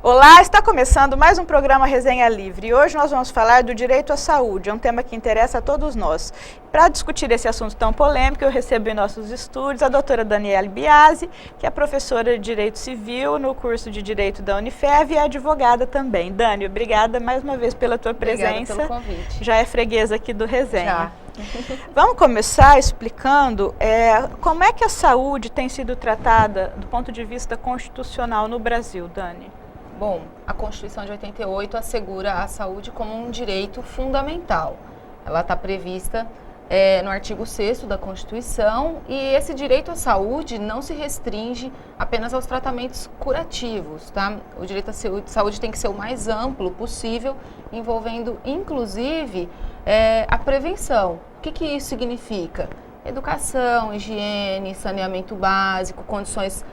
Olá, está começando mais um programa Resenha Livre e hoje nós vamos falar do direito à saúde, é um tema que interessa a todos nós. Para discutir esse assunto tão polêmico, eu recebo em nossos estúdios a doutora Daniele Biasi, que é professora de Direito Civil no curso de Direito da Unifev e é advogada também. Dani, obrigada mais uma vez pela tua presença. Obrigada pelo convite. Já é freguesa aqui do Resenha. Já. Vamos começar explicando como é que a saúde tem sido tratada do ponto de vista constitucional no Brasil, Dani. Bom, a Constituição de 88 assegura a saúde como um direito fundamental. Ela está prevista no artigo 6º da Constituição e esse direito à saúde não se restringe apenas aos tratamentos curativos, tá? O direito à saúde tem que ser o mais amplo possível, envolvendo inclusive a prevenção. O que isso significa? Educação, higiene, saneamento básico, condições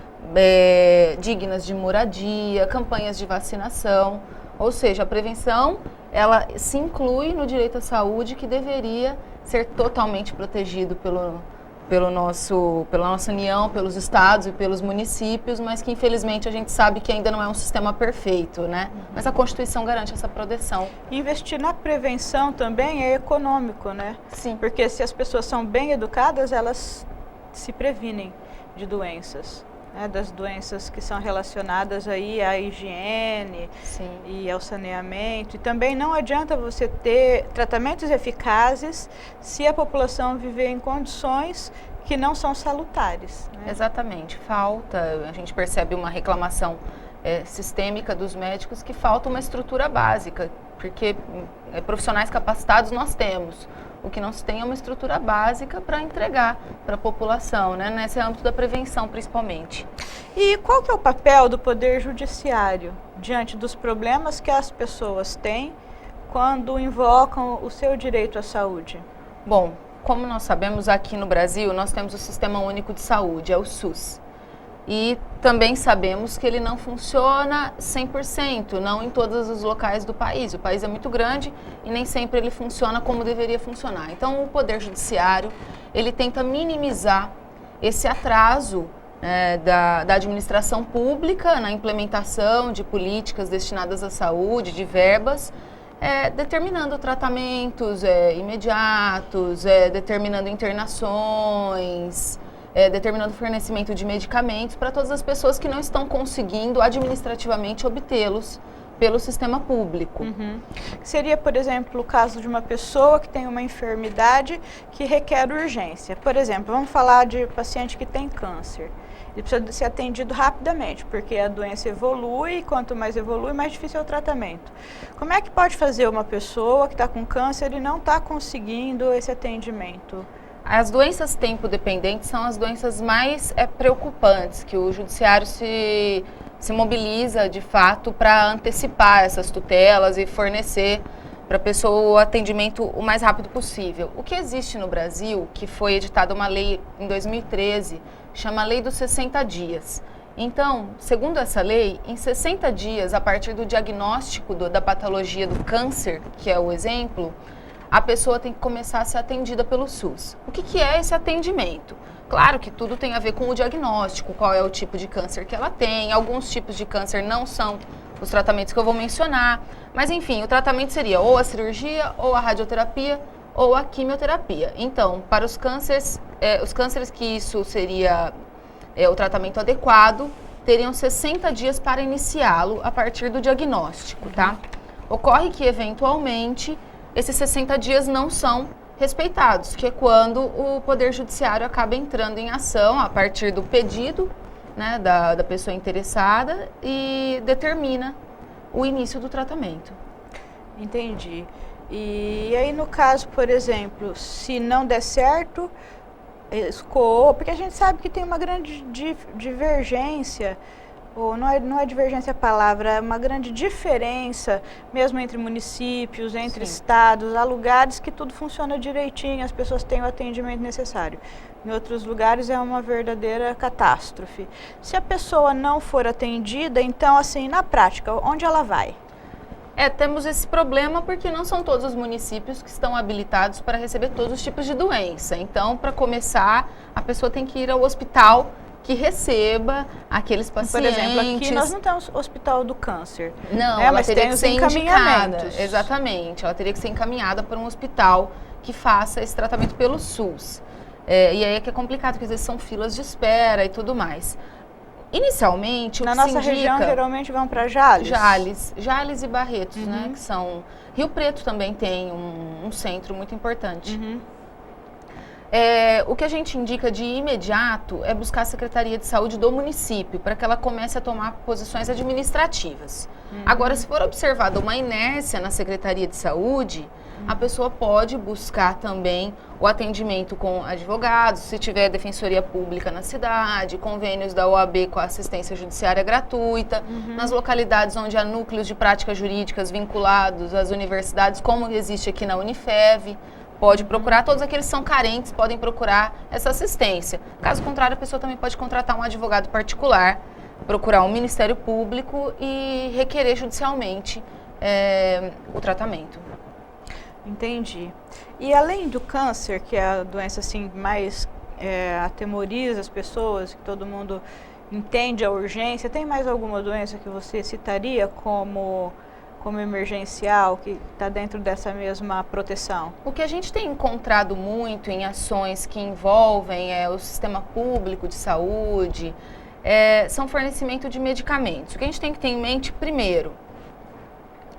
dignas de moradia, campanhas de vacinação, ou seja, a prevenção ela se inclui no direito à saúde que deveria ser totalmente protegido pela nossa União, pelos estados e pelos municípios, mas que infelizmente a gente sabe que ainda não é um sistema perfeito, né? Mas a Constituição garante essa proteção. Investir na prevenção também é econômico, né? Sim. Porque se as pessoas são bem educadas, elas se previnem de doenças. Das doenças que são relacionadas aí à higiene. Sim. E ao saneamento. E também não adianta você ter tratamentos eficazes se a população viver em condições que não são salutares, né? Exatamente. A gente percebe uma reclamação sistêmica dos médicos que falta uma estrutura básica, porque profissionais capacitados nós temos. O que não se tem é uma estrutura básica para entregar para a população, né? Nesse âmbito da prevenção, principalmente. E qual que é o papel do Poder Judiciário diante dos problemas que as pessoas têm quando invocam o seu direito à saúde? Bom, como nós sabemos, aqui no Brasil, nós temos o Sistema Único de Saúde, é o SUS. E também sabemos que ele não funciona 100%, não em todos os locais do país. O país é muito grande e nem sempre ele funciona como deveria funcionar. Então, o Poder Judiciário, ele tenta minimizar esse atraso da administração pública na implementação de políticas destinadas à saúde, de verbas, determinando tratamentos imediatos, determinando internações, determinando o fornecimento de medicamentos para todas as pessoas que não estão conseguindo administrativamente obtê-los pelo sistema público. Uhum. Seria, por exemplo, o caso de uma pessoa que tem uma enfermidade que requer urgência. Por exemplo, vamos falar de paciente que tem câncer. Ele precisa ser atendido rapidamente, porque a doença evolui, e quanto mais evolui, mais difícil é o tratamento. Como é que pode fazer uma pessoa que está com câncer e não está conseguindo esse atendimento? As doenças tempo-dependentes são as doenças mais preocupantes, que o judiciário se mobiliza, de fato, para antecipar essas tutelas e fornecer para a pessoa o atendimento o mais rápido possível. O que existe no Brasil, que foi editada uma lei em 2013, chama a Lei dos 60 Dias. Então, segundo essa lei, em 60 dias, a partir do diagnóstico da patologia do câncer, que é o exemplo, a pessoa tem que começar a ser atendida pelo SUS. O que é esse atendimento? Claro que tudo tem a ver com o diagnóstico, qual é o tipo de câncer que ela tem. Alguns tipos de câncer não são os tratamentos que eu vou mencionar. Mas, enfim, o tratamento seria ou a cirurgia, ou a radioterapia, ou a quimioterapia. Então, para os cânceres que isso seria o tratamento adequado, teriam 60 dias para iniciá-lo a partir do diagnóstico, tá? Ocorre que, eventualmente, esses 60 dias não são respeitados, que é quando o Poder Judiciário acaba entrando em ação a partir do pedido, né, da pessoa interessada e determina o início do tratamento. Entendi. E aí, no caso, por exemplo, se não der certo, escoou, porque a gente sabe que tem uma grande divergência ou não é divergência a palavra, é uma grande diferença, mesmo entre municípios, entre estados, há lugares que tudo funciona direitinho, as pessoas têm o atendimento necessário. Em outros lugares é uma verdadeira catástrofe. Se a pessoa não for atendida, então, assim, na prática, onde ela vai? Temos esse problema porque não são todos os municípios que estão habilitados para receber todos os tipos de doença. Então, para começar, a pessoa tem que ir ao hospital que receba aqueles pacientes. Por exemplo, aqui nós não temos hospital do câncer. Não, ela mas teria que ser indicada. Encaminhamentos. Exatamente, ela teria que ser encaminhada para um hospital que faça esse tratamento pelo SUS. E aí é que é complicado, porque às vezes são filas de espera e tudo mais. Inicialmente, o Na que nossa se indica, região, geralmente vão para Jales. Jales e Barretos, né? Que são... Rio Preto também tem um centro muito importante. O que a gente indica de imediato é buscar a Secretaria de Saúde do município, para que ela comece a tomar posições administrativas. Agora, se for observada uma inércia na Secretaria de Saúde, a pessoa pode buscar também o atendimento com advogados, se tiver defensoria pública na cidade, convênios da OAB com a assistência judiciária gratuita, nas localidades onde há núcleos de práticas jurídicas vinculados às universidades, como existe aqui na Unifev. Pode procurar, todos aqueles que são carentes podem procurar essa assistência. Caso contrário, a pessoa também pode contratar um advogado particular, procurar um Ministério Público e requerer judicialmente o tratamento. Entendi. E além do câncer, que é a doença assim mais atemoriza as pessoas, que todo mundo entende a urgência, tem mais alguma doença que você citaria como emergencial, que está dentro dessa mesma proteção? O que a gente tem encontrado muito em ações que envolvem o sistema público de saúde são fornecimento de medicamentos. O que a gente tem que ter em mente primeiro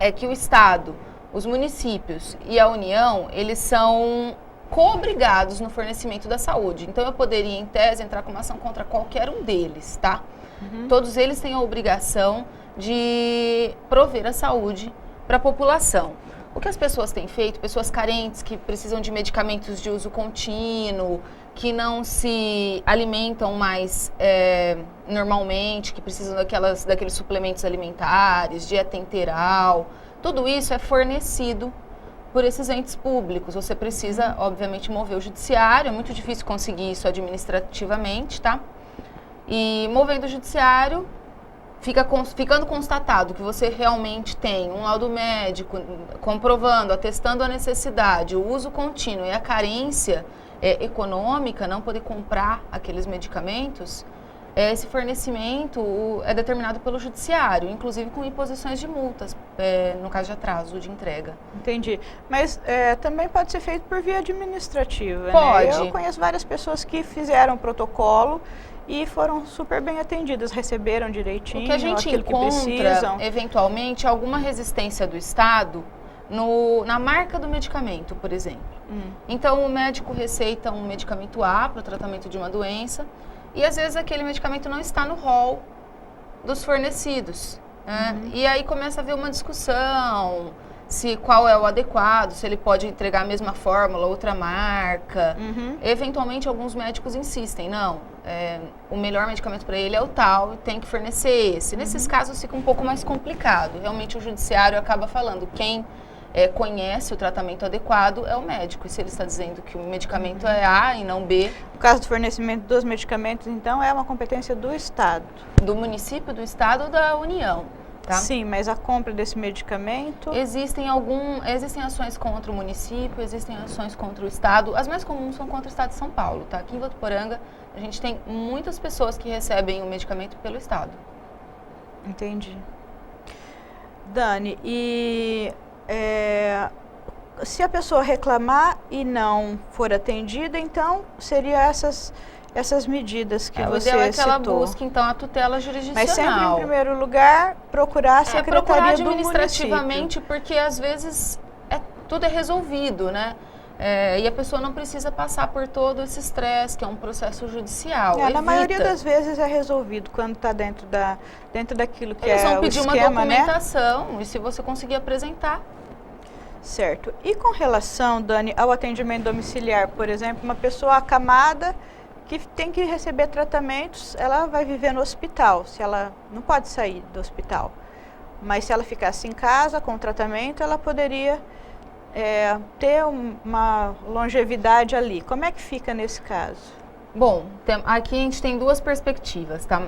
é que o Estado, os municípios e a União, eles são co-obrigados no fornecimento da saúde. Então, eu poderia, em tese, entrar com uma ação contra qualquer um deles, tá? Todos eles têm a obrigação de prover a saúde para a população. O que as pessoas têm feito, pessoas carentes que precisam de medicamentos de uso contínuo, que não se alimentam mais normalmente, que precisam daqueles suplementos alimentares, dieta integral, tudo isso é fornecido por esses entes públicos. Você precisa, obviamente, mover o judiciário, é muito difícil conseguir isso administrativamente, tá? E movendo o judiciário, ficando constatado que você realmente tem um laudo médico comprovando, atestando a necessidade, o uso contínuo e a carência econômica, não poder comprar aqueles medicamentos, esse fornecimento é determinado pelo judiciário, inclusive com imposições de multas, no caso de atraso de entrega. Entendi. Mas também pode ser feito por via administrativa, pode. Né? Eu conheço várias pessoas que fizeram o protocolo e foram super bem atendidas, receberam direitinho o que a gente aquilo encontra, que precisam. Eventualmente, alguma resistência do Estado na marca do medicamento, por exemplo. Então, o médico receita um medicamento A para o tratamento de uma doença e, às vezes, aquele medicamento não está no rol dos fornecidos. Né? E aí começa a haver uma discussão, qual é o adequado, se ele pode entregar a mesma fórmula, outra marca. Eventualmente, alguns médicos insistem, não, o melhor medicamento para ele é o tal, e tem que fornecer esse. Nesses casos fica um pouco mais complicado. Realmente o judiciário acaba falando, quem conhece o tratamento adequado é o médico. E se ele está dizendo que o medicamento é A e não B... No caso do fornecimento dos medicamentos, então, é uma competência do Estado. Do município, do Estado ou da União. Tá? Sim, mas a compra desse medicamento... Existem ações contra o município, existem ações contra o Estado. As mais comuns são contra o Estado de São Paulo, tá? Aqui em Votuporanga, a gente tem muitas pessoas que recebem o medicamento pelo Estado. Entendi. Dani, e se a pessoa reclamar e não for atendida, então seria essas medidas que você citou. O ideal é que ela busque, então, a tutela jurisdicional. Mas sempre, em primeiro lugar, procurar a Secretaria procurar do município. administrativamente, porque às vezes tudo é resolvido, né? E a pessoa não precisa passar por todo esse estresse, que é um processo judicial. Na maioria das vezes é resolvido quando está dentro daquilo que Eles é vão o pedir esquema, uma documentação, né? E se você conseguir apresentar. Certo. E com relação, Dani, ao atendimento domiciliar, por exemplo, uma pessoa acamada que tem que receber tratamentos, ela vai viver no hospital, se ela não pode sair do hospital. Mas se ela ficasse em casa com o tratamento, ela poderia ter uma longevidade ali. Como é que fica nesse caso? Bom, aqui a gente tem duas perspectivas, tá?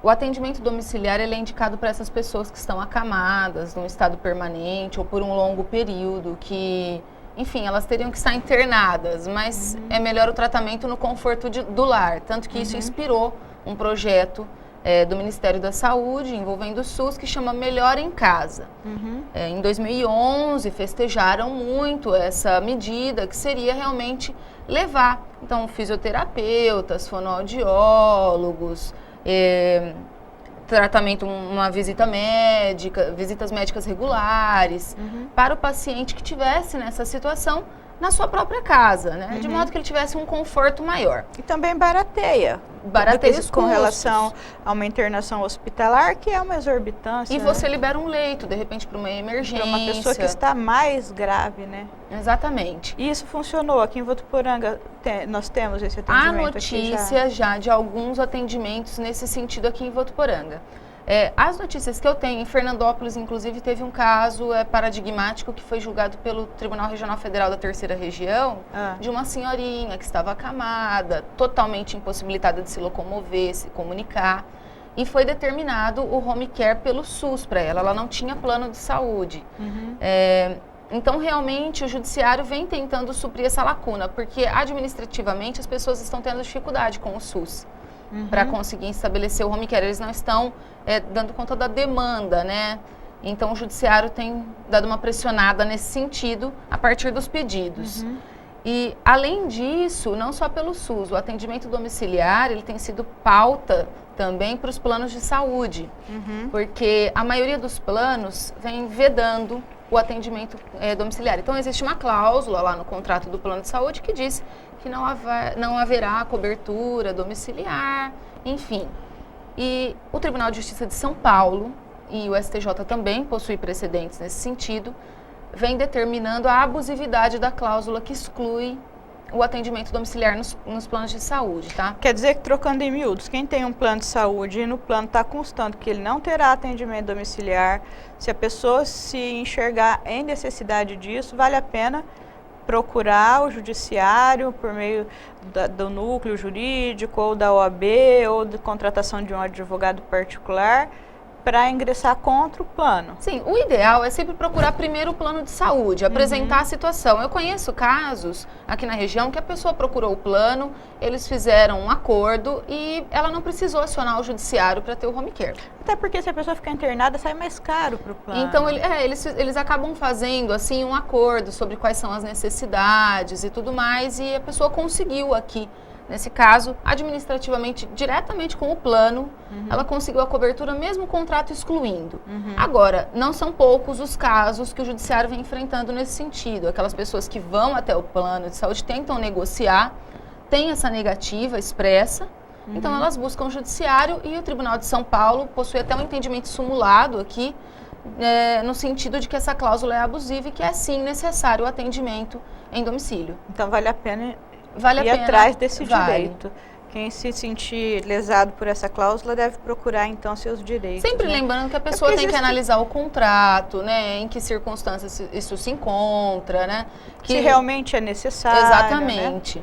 O atendimento domiciliar ele é indicado para essas pessoas que estão acamadas, num estado permanente ou por um longo período, que, enfim, elas teriam que estar internadas, mas é melhor o tratamento no conforto do lar. Tanto que isso inspirou um projeto do Ministério da Saúde, envolvendo o SUS, que chama Melhor em Casa. Em 2011, festejaram muito essa medida, que seria realmente levar, então, fisioterapeutas, fonoaudiólogos, tratamento, uma visita médica, visitas médicas regulares, para o paciente que tivesse nessa situação na sua própria casa, né? De modo que ele tivesse um conforto maior. E também barateia os com relação a uma internação hospitalar, que é uma exorbitância. E você libera um leito, de repente, para uma emergência. Para uma pessoa que está mais grave, né? Exatamente. E isso funcionou. Aqui em Votuporanga nós temos esse atendimento. Há notícia já de alguns atendimentos nesse sentido aqui em Votuporanga. As notícias que eu tenho, em Fernandópolis, inclusive, teve um caso paradigmático que foi julgado pelo Tribunal Regional Federal da Terceira Região, de uma senhorinha que estava acamada, totalmente impossibilitada de se locomover, se comunicar, e foi determinado o home care pelo SUS para ela. Ela não tinha plano de saúde. Então, realmente, o judiciário vem tentando suprir essa lacuna, porque administrativamente as pessoas estão tendo dificuldade com o SUS. Para conseguir estabelecer o home care. Eles não estão dando conta da demanda, né? Então, o judiciário tem dado uma pressionada nesse sentido a partir dos pedidos. E, além disso, não só pelo SUS, o atendimento domiciliar, ele tem sido pauta também para os planos de saúde, porque a maioria dos planos vem vedando o atendimento domiciliar. Então, existe uma cláusula lá no contrato do plano de saúde que diz que não haverá cobertura domiciliar, enfim. E o Tribunal de Justiça de São Paulo e o STJ também possui precedentes nesse sentido, vem determinando a abusividade da cláusula que exclui o atendimento domiciliar nos planos de saúde, tá? Quer dizer que, trocando em miúdos, quem tem um plano de saúde e no plano está constando que ele não terá atendimento domiciliar, se a pessoa se enxergar em necessidade disso, vale a pena procurar o judiciário por meio do núcleo jurídico ou da OAB ou de contratação de um advogado particular para ingressar contra o plano. Sim, o ideal é sempre procurar primeiro o plano de saúde, apresentar a situação. Eu conheço casos aqui na região que a pessoa procurou o plano, eles fizeram um acordo e ela não precisou acionar o judiciário para ter o home care. Até porque se a pessoa ficar internada, sai mais caro para o plano. Então, eles acabam fazendo assim um acordo sobre quais são as necessidades e tudo mais, e a pessoa conseguiu aqui, nesse caso, administrativamente, diretamente com o plano, ela conseguiu a cobertura, mesmo o contrato excluindo. Agora, não são poucos os casos que o judiciário vem enfrentando nesse sentido. Aquelas pessoas que vão até o plano de saúde, tentam negociar, têm essa negativa expressa, então elas buscam o judiciário, e o Tribunal de São Paulo possui até um entendimento simulado aqui, no sentido de que essa cláusula é abusiva e que é sim necessário o atendimento em domicílio. Então vale a pena ir atrás desse direito. Quem se sentir lesado por essa cláusula deve procurar, então, seus direitos. Sempre lembrando que a pessoa tem que analisar o contrato, né? Em que circunstâncias isso se encontra, né? Se realmente é necessário. Exatamente.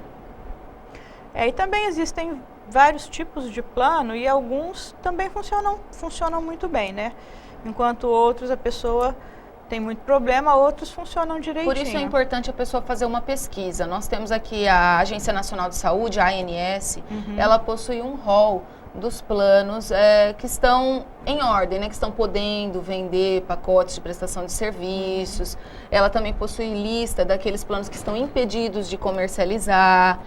Né? E também existem vários tipos de plano e alguns também funcionam muito bem, né? Enquanto outros a pessoa tem muito problema, outros funcionam direitinho. Por isso é importante a pessoa fazer uma pesquisa. Nós temos aqui a Agência Nacional de Saúde, a ANS, ela possui um rol dos planos que estão em ordem, né, que estão podendo vender pacotes de prestação de serviços. Ela também possui lista daqueles planos que estão impedidos de comercializar.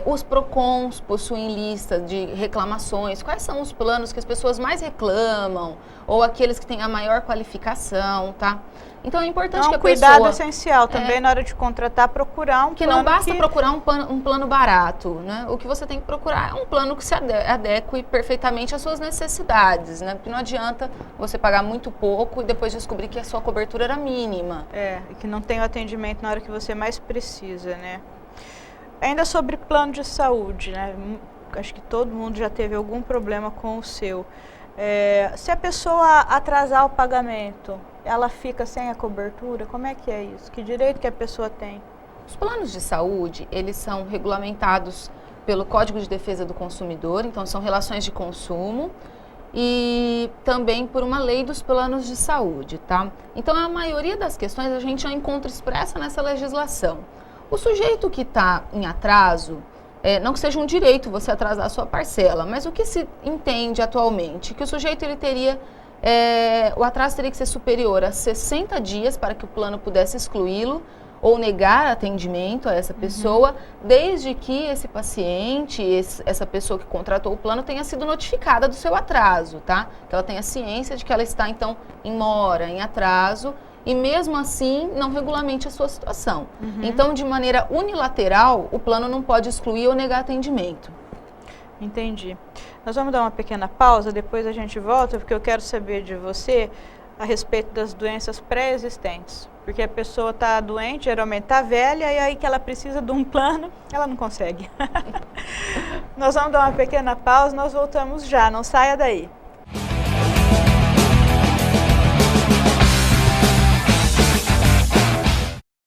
Os PROCONs possuem lista de reclamações. Quais são os planos que as pessoas mais reclamam ou aqueles que têm a maior qualificação, tá? Então é importante que a pessoa... cuidado essencial também na hora de contratar, procurar um plano que não basta procurar um plano barato, né? O que você tem que procurar é um plano que se adeque perfeitamente às suas necessidades, né? Porque não adianta você pagar muito pouco e depois descobrir que a sua cobertura era mínima. E que não tem o atendimento na hora que você mais precisa, né? Ainda sobre plano de saúde, né? acho que todo mundo já teve algum problema com o seu. Se a pessoa atrasar o pagamento, ela fica sem a cobertura? Como é que é isso? Que direito que a pessoa tem? Os planos de saúde, eles são regulamentados pelo Código de Defesa do Consumidor, então são relações de consumo, e também por uma lei dos planos de saúde, tá? Então, a maioria das questões a gente já encontra expressa nessa legislação. O sujeito que está em atraso, não que seja um direito você atrasar a sua parcela, mas o que se entende atualmente? Que o sujeito ele teria, o atraso teria que ser superior a 60 dias para que o plano pudesse excluí-lo ou negar atendimento a essa pessoa, desde que esse paciente, essa pessoa que contratou o plano tenha sido notificada do seu atraso, tá? Que ela tenha ciência de que ela está, então, em mora, em atraso, e mesmo assim não regulamente a sua situação. Então, de maneira unilateral, o plano não pode excluir ou negar atendimento. Entendi. Nós vamos dar uma pequena pausa, depois a gente volta, porque eu quero saber de você a respeito das doenças pré-existentes. Porque a pessoa está doente, geralmente está velha, e aí que ela precisa de um plano, ela não consegue. Nós vamos dar uma pequena pausa, nós voltamos já, não saia daí.